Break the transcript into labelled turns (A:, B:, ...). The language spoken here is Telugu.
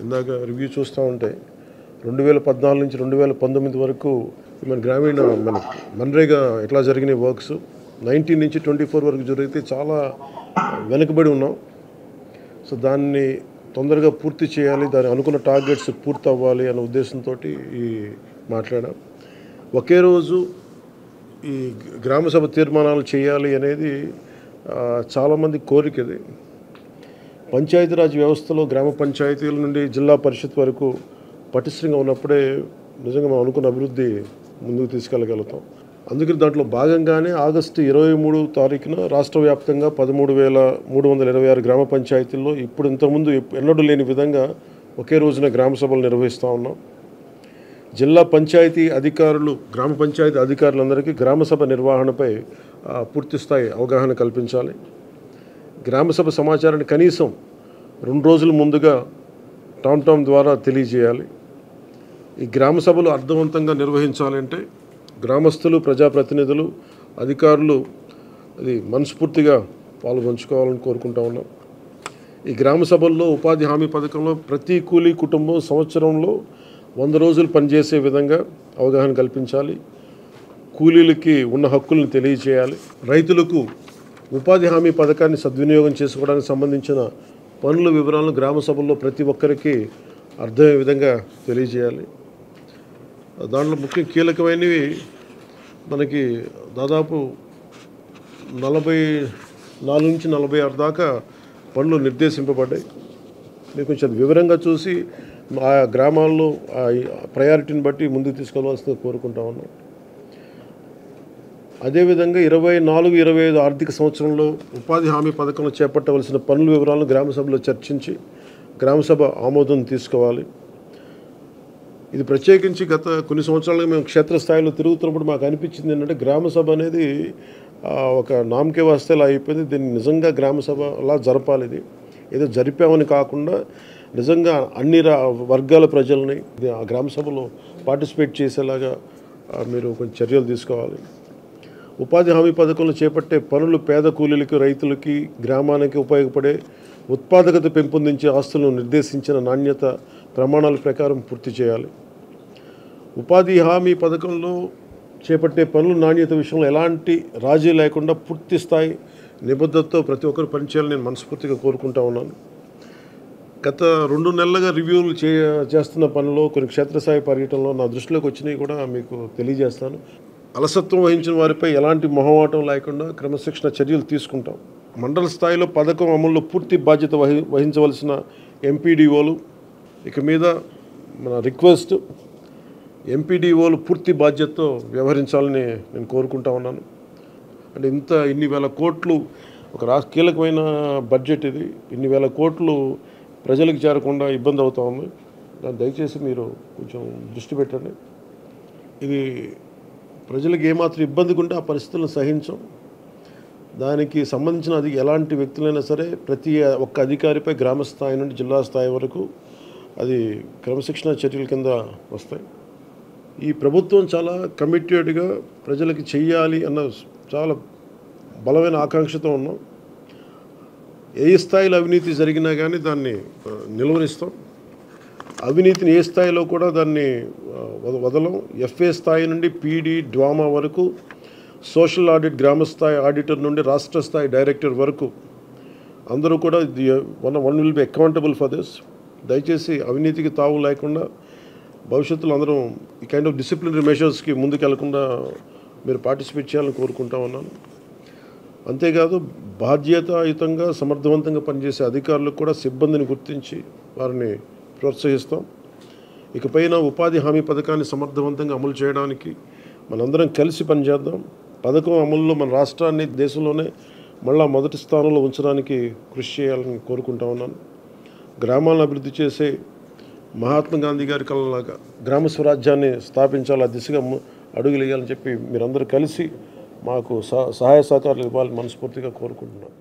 A: ఇందాక రివ్యూ చూస్తూ ఉంటే 2014 నుంచి 2019 వరకు మన గ్రామీణ మన మన్రేగా ఎట్లా జరిగినాయి వర్క్స్ 19 నుంచి 24 వరకు జరిగితే చాలా వెనుకబడి ఉన్నాం. సో దాన్ని తొందరగా పూర్తి చేయాలి, దాని అనుకున్న టార్గెట్స్ పూర్తి అవ్వాలి అనే ఉద్దేశంతో ఈ మాట్లాడాం. ఒకే రోజు ఈ గ్రామ సభ తీర్మానాలు చేయాలి అనేది చాలామంది కోరిక. ఇది పంచాయతీరాజ్ వ్యవస్థలో గ్రామ పంచాయతీల నుండి జిల్లా పరిషత్ వరకు పటిష్టంగా ఉన్నప్పుడే నిజంగా మనం అనుకున్న అభివృద్ధి ముందుకు తీసుకెళ్ళగలుగుతాం. అందుకని దాంట్లో భాగంగానే ఆగస్టు 23 తారీఖున రాష్ట్ర వ్యాప్తంగా 13,326 గ్రామ పంచాయతీల్లో ఇప్పుడు ఇంతకుముందు ఎన్నడూ లేని విధంగా ఒకే రోజున గ్రామ సభలు నిర్వహిస్తూ ఉన్నాం. జిల్లా పంచాయతీ అధికారులు, గ్రామ పంచాయతీ అధికారులందరికీ గ్రామ సభ నిర్వహణపై పూర్తిస్థాయి అవగాహన కల్పించాలి. గ్రామ సభ సమాచారాన్ని కనీసం 2 రోజుల ముందుగా టామ్ ద్వారా తెలియజేయాలి. ఈ గ్రామ సభలు అర్థవంతంగా నిర్వహించాలంటే గ్రామస్తులు, ప్రజాప్రతినిధులు, అధికారులు అది మనస్ఫూర్తిగా పాల్గొంచుకోవాలని కోరుకుంటా ఉన్నాం. ఈ గ్రామ సభల్లో ఉపాధి హామీ పథకంలో ప్రతి కూలీ కుటుంబం సంవత్సరంలో 100 రోజులు పనిచేసే విధంగా అవగాహన కల్పించాలి. కూలీలకి ఉన్న హక్కులను తెలియజేయాలి. రైతులకు ఉపాధి హామీ పథకాన్ని సద్వినియోగం చేసుకోవడానికి సంబంధించిన పనుల వివరాలను గ్రామ సభల్లో ప్రతి ఒక్కరికి అర్థమయ్యే విధంగా తెలియజేయాలి. దాంట్లో ముఖ్య కీలకమైనవి మనకి దాదాపు 44 నుంచి 46 దాకా పనులు నిర్దేశింపబడ్డాయి. మీరు కొంచెం వివరంగా చూసి ఆ గ్రామాల్లో ప్రయారిటీని బట్టి ముందుకు తీసుకెళ్లవలసింది కోరుకుంటా ఉన్నాం. అదేవిధంగా 24-25 ఆర్థిక సంవత్సరంలో ఉపాధి హామీ పథకంలో చేపట్టవలసిన పనుల వివరాలను గ్రామ సభలో చర్చించి గ్రామసభ ఆమోదం తీసుకోవాలి. ఇది ప్రత్యేకించి గత కొన్ని సంవత్సరాలుగా మేము క్షేత్రస్థాయిలో తిరుగుతున్నప్పుడు మాకు అనిపించింది ఏంటంటే గ్రామ సభ అనేది ఒక నామకే వాస్తేలా అయిపోయింది. దీన్ని నిజంగా గ్రామ సభ అలా జరపాలి. ఇది ఏదో జరిపామని కాకుండా నిజంగా అన్ని వర్గాల ప్రజల్ని ఆ గ్రామ సభలో పార్టిసిపేట్ చేసేలాగా మీరు కొంచెం చర్యలు తీసుకోవాలి. ఉపాధి హామీ పథకంలో చేపట్టే పనులు పేద కూలీలకి, రైతులకి, గ్రామానికి ఉపయోగపడే ఉత్పాదకత పెంపొందించే ఆస్తులను నిర్దేశించిన నాణ్యత ప్రమాణాల ప్రకారం పూర్తి చేయాలి. ఉపాధి హామీ పథకంలో చేపట్టే పనుల నాణ్యత విషయంలో ఎలాంటి రాజీ లేకుండా పూర్తి స్థాయి నిబద్ధతతో ప్రతి ఒక్కరు పనిచేయాలని నేను మనస్ఫూర్తిగా కోరుకుంటా ఉన్నాను. గత 2 నెలలుగా రివ్యూలు చేస్తున్న పనిలో కొన్ని క్షేత్రస్థాయి పర్యటనలో నా దృష్టిలోకి వచ్చినవి కూడా మీకు తెలియజేస్తాను. అలసత్వం వహించిన వారిపై ఎలాంటి మొహమాటం లేకుండా క్రమశిక్షణ చర్యలు తీసుకుంటాం. మండల స్థాయిలో పథకం అమల్లో పూర్తి బాధ్యత వహించవలసిన ఎంపీడీఓలు ఇక మీద మన రిక్వెస్ట్, ఎంపీడీఓలు పూర్తి బాధ్యతతో వ్యవహరించాలని నేను కోరుకుంటా ఉన్నాను. అంటే ఇన్ని వేల కోట్లు ఒక కీలకమైన బడ్జెట్ ఇది. ఇన్ని వేల కోట్లు ప్రజలకు చేరకుండా ఇబ్బంది అవుతూ ఉంది. దాన్ని దయచేసి మీరు కొంచెం దృష్టి పెట్టండి. ఇది ప్రజలకు ఏమాత్రం ఇబ్బందిగా ఉంటే ఆ పరిస్థితులను సహించం. దానికి సంబంధించిన ఎలాంటి వ్యక్తులైనా సరే ప్రతి ఒక్క అధికారిపై గ్రామ స్థాయి నుండి జిల్లా స్థాయి వరకు అది క్రమశిక్షణ చర్యల కింద వస్తాయి. ఈ ప్రభుత్వం చాలా కమిటెడ్గా ప్రజలకి చెయ్యాలి అన్న చాలా బలమైన ఆకాంక్షతో ఉన్నాం. ఏ స్థాయిలో అవినీతి జరిగినా కానీ దాన్ని నిలువరిస్తాం. అవినీతిని ఏ స్థాయిలో కూడా దాన్ని వదలం. ఎఫ్ఏ స్థాయి నుండి పీడీ, డ్వామా వరకు, సోషల్ ఆడిట్ గ్రామ స్థాయి ఆడిటర్ నుండి రాష్ట్ర స్థాయి డైరెక్టర్ వరకు అందరూ కూడా one will be accountable for this. దయచేసి అవినీతికి తావు లేకుండా భవిష్యత్తులో అందరం ఈ కైండ్ ఆఫ్ డిసిప్లినరీ మెషర్స్కి ముందుకెళ్లకుండా మీరు పార్టిసిపేట్ చేయాలని కోరుకుంటా ఉన్నాను. అంతేకాదు బాధ్యతాయుతంగా సమర్థవంతంగా పనిచేసే అధికారులకు కూడా సిబ్బందిని గుర్తించి వారిని ప్రోత్సహిస్తాం. ఇకపైన ఉపాధి హామీ పథకాన్ని సమర్థవంతంగా అమలు చేయడానికి మనందరం కలిసి పనిచేద్దాం. పథకం అమలులో మన రాష్ట్రాన్ని దేశంలోనే మళ్ళా మొదటి స్థానంలో ఉంచడానికి కృషి చేయాలని కోరుకుంటా ఉన్నాను. గ్రామాలను అభివృద్ధి చేసే మహాత్మా గాంధీ గారి కళలాగా గ్రామ స్వరాజ్యాన్ని స్థాపించాలి, ఆ దిశగా అడుగులు వేయాలని చెప్పి మీరందరూ కలిసి మాకు సహాయ సహకారాలు ఇవ్వాలని మనస్ఫూర్తిగా కోరుకుంటున్నాను.